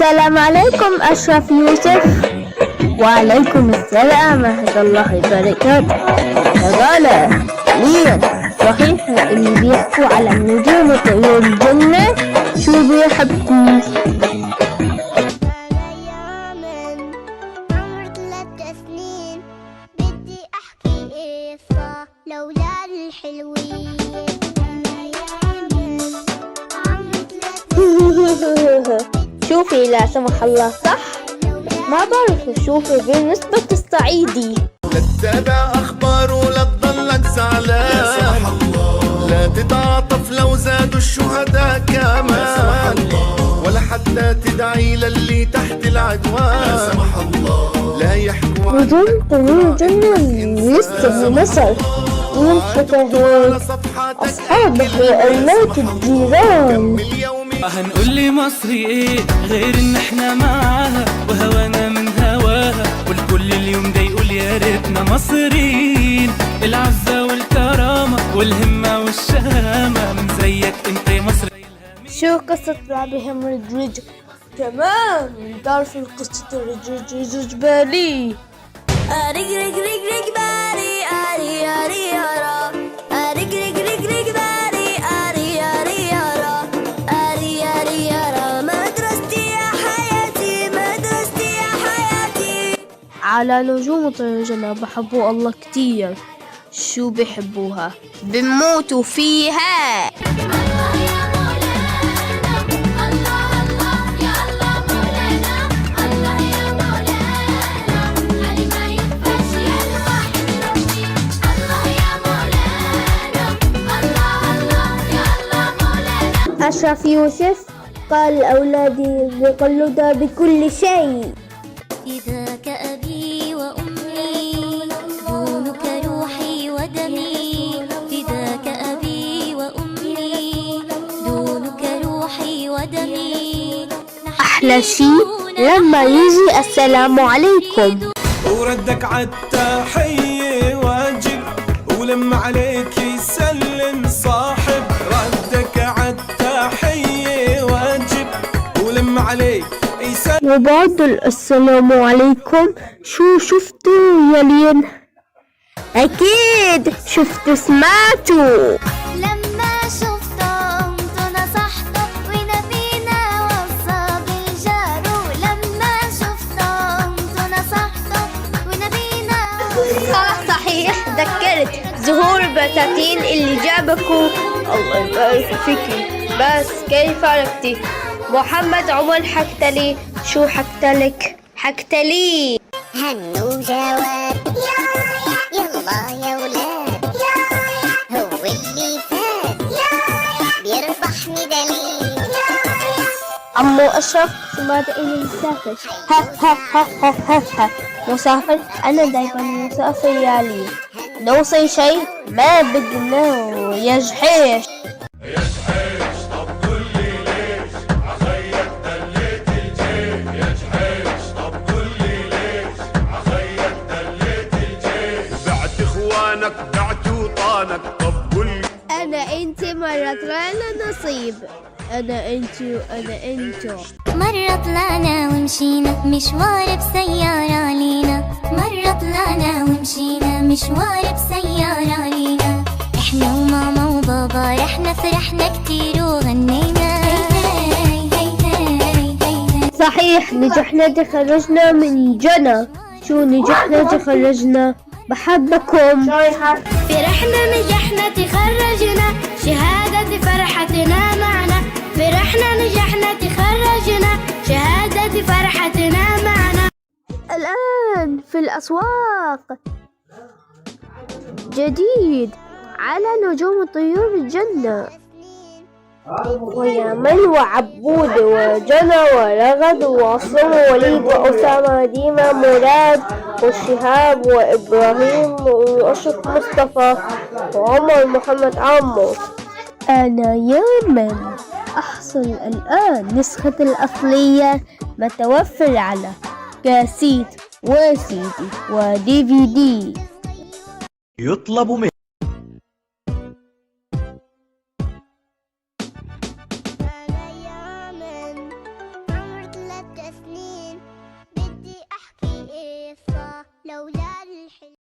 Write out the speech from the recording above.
السلام عليكم أشرف يوسف. وعليكم السلام ورحمة الله وبركاته. فقال لي صحيح اللي بيحكوا على النجوم وطيور الجنة شو بيحبوا؟ بدي أحكي قصة لأولاد الحلوين. شوفي لا سمح الله صح؟ ما بعرف شوفي بالنسبة الصعيدي. لا تتابع أخبار ولا تضلك زعلان، لا تتعاطف لو زادوا الشهداء كمان، ولا حتى تدعي للي تحت العدوان. لا يحكوا نجوم طيور الجنة لسه بمصر ومنفتحين أصحابه وأولاد الجيران. هنقول لي مصري ايه غير ان احنا معاها وهوانا من هواها، والكل اليوم ده يقول يا ريتنا مصريين. العزة والكرامة والهمة والشهامة من زيك انت يا مصر. شو قصة رابهم الدرج؟ تمام تعرف القصة الدرج بالي. أريق ريق ريق ريق بالي أري أري أرى أريق ريق ريق ريق بالي أري أري أرى أري أري أرى مدرستي يا حياتي مدرستي يا حياتي. على نجوم طيور الجنة بحبوا الله كتير. شو بحبوها؟ بموتوا فيها. أشرف يوسف قال أولادي بقلدها بكل شيء. فداك أبي وأمي دونك روحي ودمي. فداك أبي وأمي دونك روحي ودمي. أحلى شيء لما يجي السلام عليكم وردك عالتحية واجب، ولما عليك يسلم صاحب. ردك عالتحية واجب ولما عليك يسلم. وبعد السلام عليكم. شو شفتوا يا لين؟ أكيد شفتوا سمعتوا. لما شفته قمت نصحته ونبينا وصى بالجار. لما شفته قمت نصحته ونبينا. صحيح ذكرت زهور بساتين اللي جابكوا. الله يبارك فيكي. بس كيف عرفتي؟ محمد عمر حكتلي. شو حكتلك؟ حكتلي هنو جواد يلا يا ولاد هو اللي فات بيربح ميدالية. عمو أشرف سمعت إني مسافر. ها ها ها ها ها ها. مسافر؟ أنا دايما مسافر يا لي. نوصي شيء ما بدنا يجحيش. طب قولي ليش عخيك دليت الجيش؟ يا جحيش طب قولي ليش عخيك دليت الجيش؟ بعت اخوانك بعت وطانك. طب قولي أنا أنت مرة طلعنا نصيب. أنا أنت وأنا أنتو. مرة طلعنا ومشينا مشوار بسيارة لينا. مرة طلعنا ومشينا مشوار بسيارة لينا. احنا وماما وبابا رحنا فرحنا كتير وغنينا. صحيح نجحنا تخرجنا من جنة. شو نجحنا تخرجنا؟ بحبكم. فرحنا نجحنا تخرجنا شهادة فرحتنا معنا. فرحنا نجحنا تخرجنا شهادة فرحتنا معنا. الآن في الأسواق جديد على نجوم طيور الجنة. ويامل وعبود وجنى ورغد وعصام ووليد وأسامة ديما مراد والشهاب وإبراهيم وأشرف مصطفى وعمر محمد عمو. أنا يامن أحصل الآن نسخة الأصلية متوفر على كاسيت وسيدي ودي في دي. يطلب من أيام عمر 3 الضفة لولا الحلم